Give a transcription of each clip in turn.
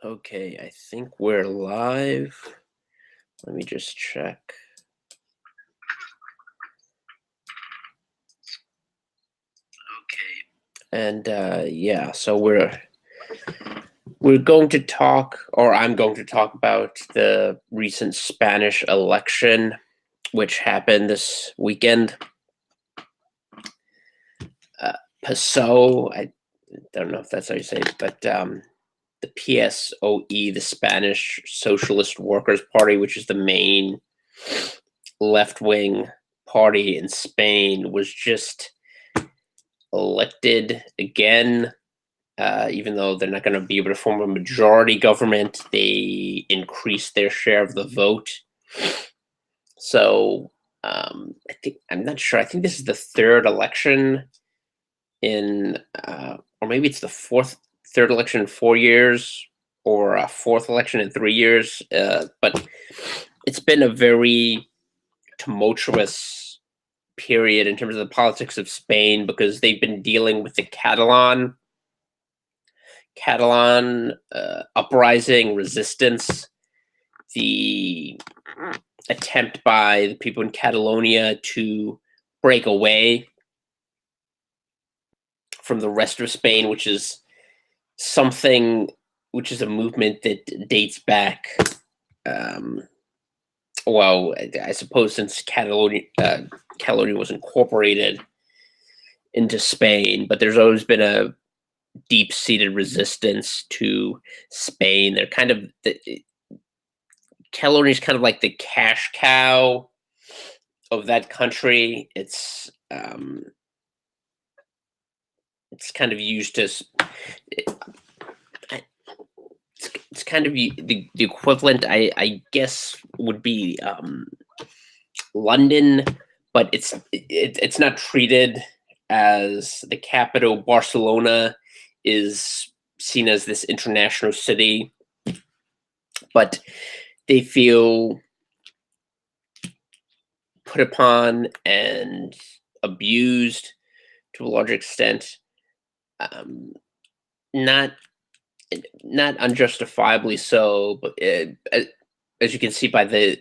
Okay, I think we're live. Let me just check. Okay. And yeah, so we're going to talk, or I'm going to talk about the recent Spanish election, which happened this weekend. PSOE, I don't know if that's how you say it, but the PSOE, the Spanish Socialist Workers Party, which is the main left-wing party in Spain, was just elected again. Even though they're not going to be able to form a majority government, they increased their share of the vote. So I'm not sure. I think this is the third election in, or maybe it's the third election in 4 years, or a fourth election in 3 years. But it's been a very tumultuous period in terms of the politics of Spain because they've been dealing with the Catalan uprising, resistance, the attempt by the people in Catalonia to break away from the rest of Spain, which is a movement that dates back, well, I suppose since Catalonia was incorporated into Spain, but there's always been a deep-seated resistance to Spain. They're kind of Catalonia is kind of like the cash cow of that country. It's kind of used to. It's kind of the equivalent, I guess, would be London, but it's not treated as the capital. Barcelona is seen as this international city, but they feel put upon and abused to a large extent, not unjustifiably so, but as you can see by the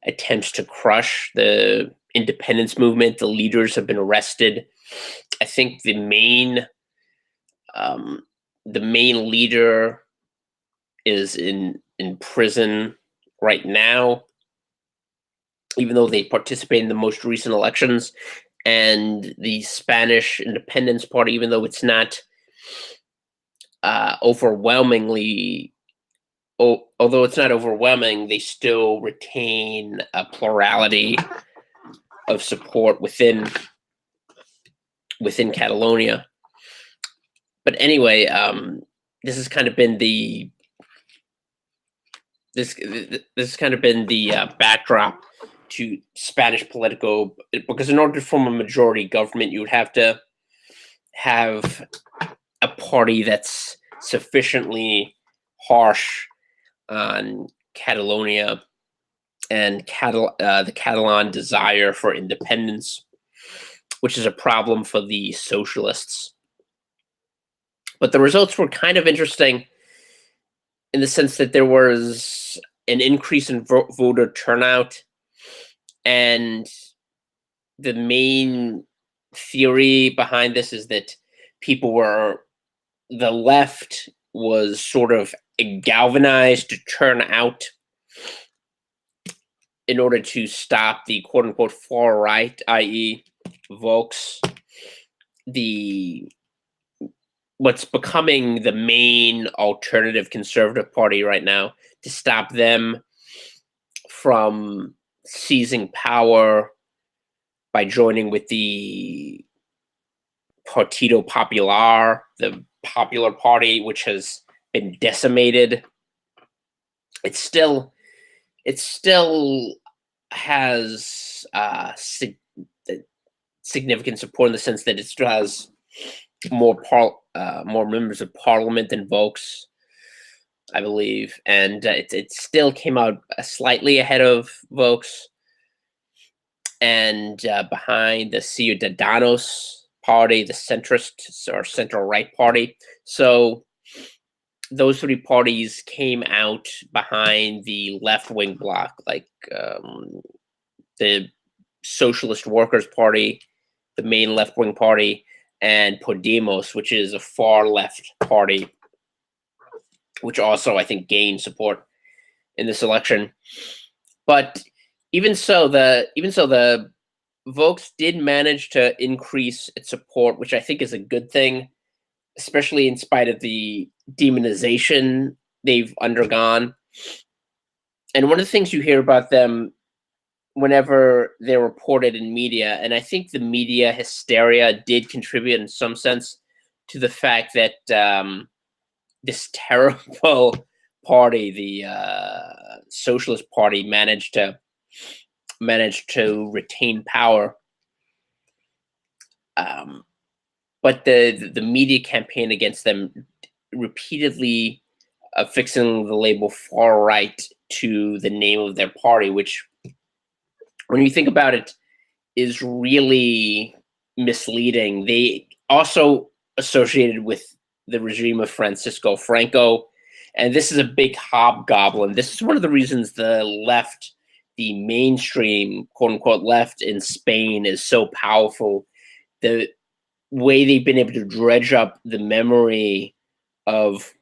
attempts to crush the independence movement, the leaders have been arrested. I think the main leader is in prison right now, even though they participated in the most recent elections. And the Spanish Independence Party, even though it's not overwhelmingly, although it's not overwhelming, they still retain a plurality of support within Catalonia. But anyway, this has kind of been the backdrop to Spanish political, because in order to form a majority government, you would have to have a party that's sufficiently harsh on Catalonia and the Catalan desire for independence, which is a problem for the socialists. But the results were kind of interesting in the sense that there was an increase in voter turnout, and the main theory behind this is that the left was sort of galvanized to turn out in order to stop the quote-unquote far right, i.e. Vox, what's becoming the main alternative conservative party right now, to stop them from seizing power by joining with the Partido Popular, the Popular Party, which has been decimated. It still has significant support in the sense that it still has more members of parliament than Vox, I believe, and it still came out slightly ahead of Vox, and behind the Ciudadanos party, the centrist or center right party. So those three parties came out behind the left-wing bloc, like the Socialist Workers' Party, the main left-wing party, and Podemos, which is a far-left party, which also I think gained support in this election. But even so, the Vox did manage to increase its support, which I think is a good thing, especially in spite of the demonization they've undergone. And one of the things you hear about them whenever they're reported in media, and I think the media hysteria did contribute in some sense to the fact that this terrible party, the Socialist Party, managed to retain power. Um, but the media campaign against them repeatedly affixing the label far right to the name of their party, which, when you think about it, is really misleading. They also associated with the regime of Francisco Franco, and this is a big hobgoblin. This is one of the reasons the left, the mainstream quote unquote left in Spain, is so powerful. The way they've been able to dredge up the memory of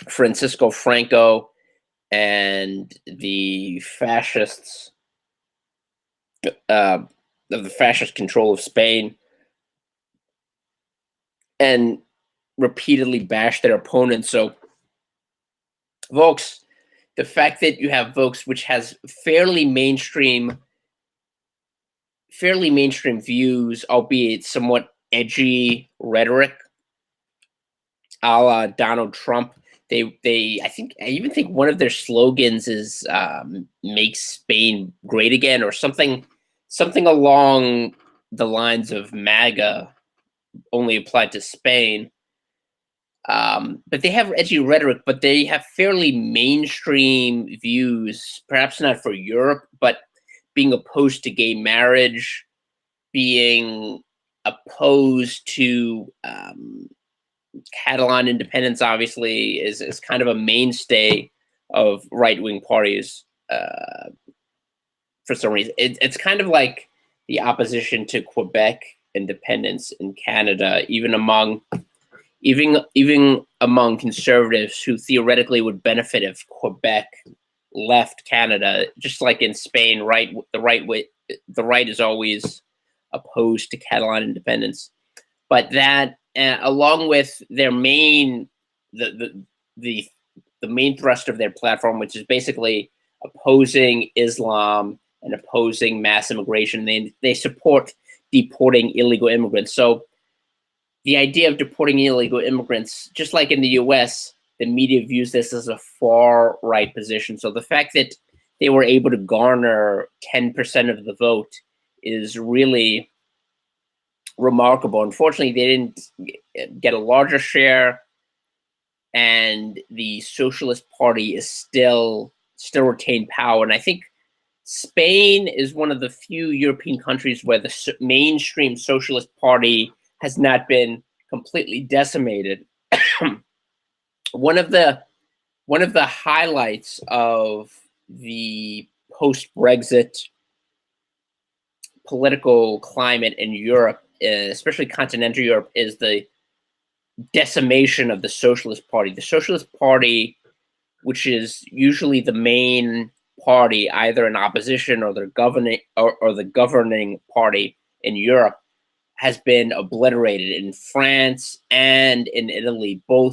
Francisco Franco and the fascists, of the fascist control of Spain, and repeatedly bash their opponents. So Vox, the fact that you have Vox, which has fairly mainstream views, albeit somewhat edgy rhetoric, a la Donald Trump. I even think one of their slogans is "Make Spain Great Again" or something along the lines of MAGA, only applied to Spain. But they have edgy rhetoric, but they have fairly mainstream views, perhaps not for Europe, but being opposed to gay marriage, being opposed to Catalan independence, obviously, is kind of a mainstay of right-wing parties. For some reason, it's kind of like the opposition to Quebec independence in Canada, even among conservatives who theoretically would benefit if Quebec left Canada. Just like in Spain, the right is always opposed to Catalan independence. But that, along with their the the main thrust of their platform, which is basically opposing Islam and opposing mass immigration, they support deporting illegal immigrants. So the idea of deporting illegal immigrants, just like in the U.S., the media views this as a far right position. So the fact that they were able to garner 10% of the vote is really remarkable. Unfortunately, they didn't get a larger share, and the Socialist Party is still retained power. And I think Spain is one of the few European countries where the mainstream Socialist Party has not been completely decimated. one of the highlights of the post-Brexit political climate in Europe, especially continental Europe, is the decimation of the Socialist Party. The Socialist Party, which is usually the main party, either in opposition or the governing party in Europe, has been obliterated in France and in Italy. In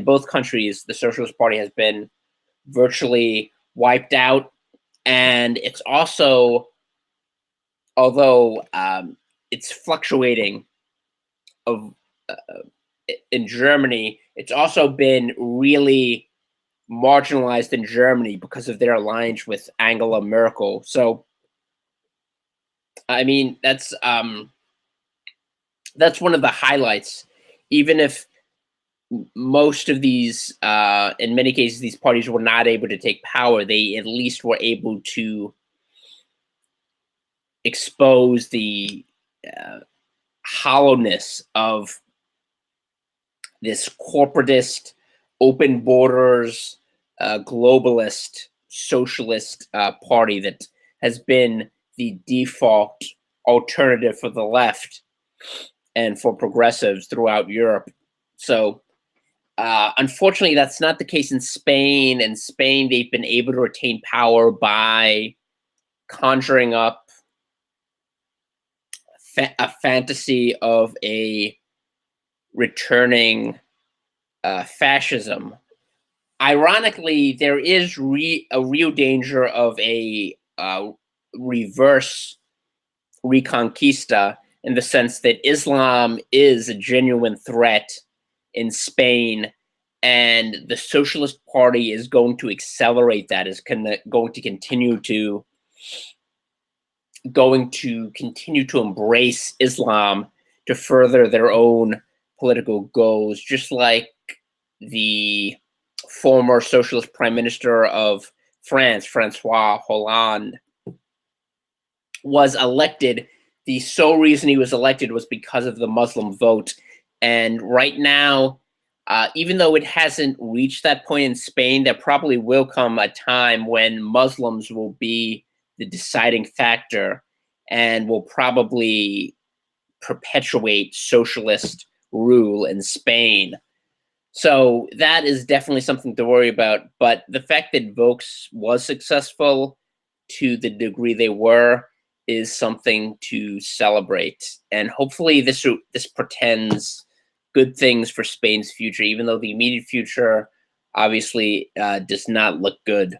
both countries, the Socialist Party has been virtually wiped out, and it's also, although it's fluctuating, of in Germany, it's also been really marginalized in Germany because of their alliance with Angela Merkel. So, I mean, that's one of the highlights. Even if most of these, in many cases, these parties were not able to take power, they at least were able to expose the hollowness of this corporatist, open borders, globalist, socialist party that has been the default alternative for the left and for progressives throughout Europe. So, unfortunately, that's not the case in Spain. In Spain, they've been able to retain power by conjuring up a fantasy of a returning fascism. Ironically, there is a real danger of a reverse Reconquista, in the sense that Islam is a genuine threat in Spain, and the Socialist Party is going to accelerate that, is going to continue to embrace Islam to further their own political goals, just like the former socialist prime minister of France, Francois Hollande, was elected. The sole reason he was elected was because of the Muslim vote. And right now, even though it hasn't reached that point in Spain, there probably will come a time when Muslims will be the deciding factor and will probably perpetuate socialist rule in Spain. So that is definitely something to worry about. But the fact that Vox was successful to the degree they were is something to celebrate. And hopefully this portends good things for Spain's future, even though the immediate future obviously does not look good.